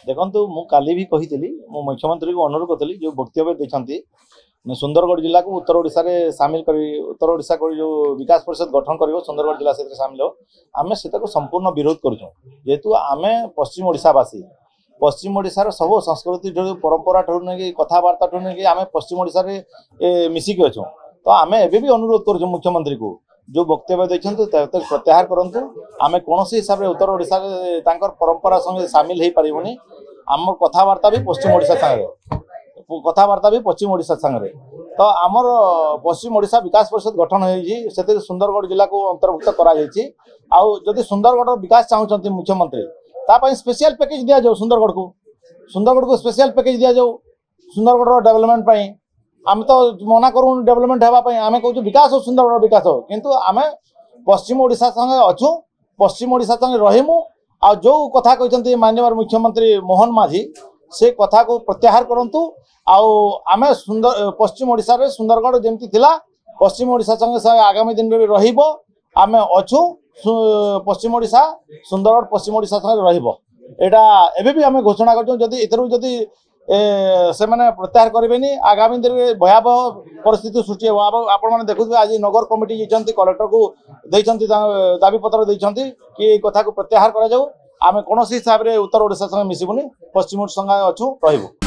देखु मु काली भी कही मुख्यमंत्री को अनुरोध करी जो वक्तव्य देखते सुंदरगढ़ जिला को उत्तर ओडिशा रे सामिल कर उत्तर ओडिशा को जो विकास परिषद गठन कर सुंदरगढ़ जिला से सामिल हो आम से संपूर्ण विरोध करूँ जेहेतु आम पश्चिम ओडिशावासी पश्चिम ओडिशार सब संस्कृति परंपरा ठूँ नहीं कथबार्ता ठूँ नहीं आम पश्चिम ओडिशा रे मिसिकी अच्छु तो आम एवं भी अनुरोध करूँ मुख्यमंत्री को जो वक्तव्य देखते प्रत्याहार करूँ आम कौन हिसाब से उत्तर ओडिशा परंपरा संगे सामिल हो पारबनी आम कथबार्ता भी पश्चिम ओडिशा संगे कथबार्ता भी पश्चिम ओडिशा संगे तो आमर पश्चिम ओडिशा विकास परिषद गठन हो सुंदरगढ़ जिला को अंतर्भुक्त कर सुंदरगढ़ विकास चाहते मुख्यमंत्री तापाई स्पेशल पैकेज दि जाऊ सुंदरगढ़ को स्पेशल पैकेज दि जाऊ सुंदरगढ़ डेवलपमेंट आम तो मना करूँ डेवलपमेंट होगापी आम कहूँ विकास हो सुंदरगढ़ विकास हो किंतु आम पश्चिम ओडिशा संगे अच्छु पश्चिम ओडिशा संगे रहीमु आ जो कथा कहते माननीय मुख्यमंत्री मोहन माझी से कथा को प्रत्याहार करंतु आम सुंदर पश्चिम ओडिशा रे सुंदरगढ़ जमती थिला पश्चिम ओडिशा संगे आगामी दिन में रहिबो आम अच्छु पश्चिम ओडिशा सुंदरगढ़ पश्चिम ओडिशा संगे रहिबो एटा एबे भी आम घोषणा करछो जदी एथरु जदी से मैंने प्रत्याहार करेंगे आगामी दिन में भयावह परिस्थिति सृष्टि हो आपण मैंने देखुए आज नगर कमिटी कलेक्टर को दाबी पत्र देते कि कथा को प्रत्याहार करा आम कौन हिसाब से उत्तर ओडिशा संगे मिसबुनि पश्चिम ओडिशा संगे अच्छु रहिबु।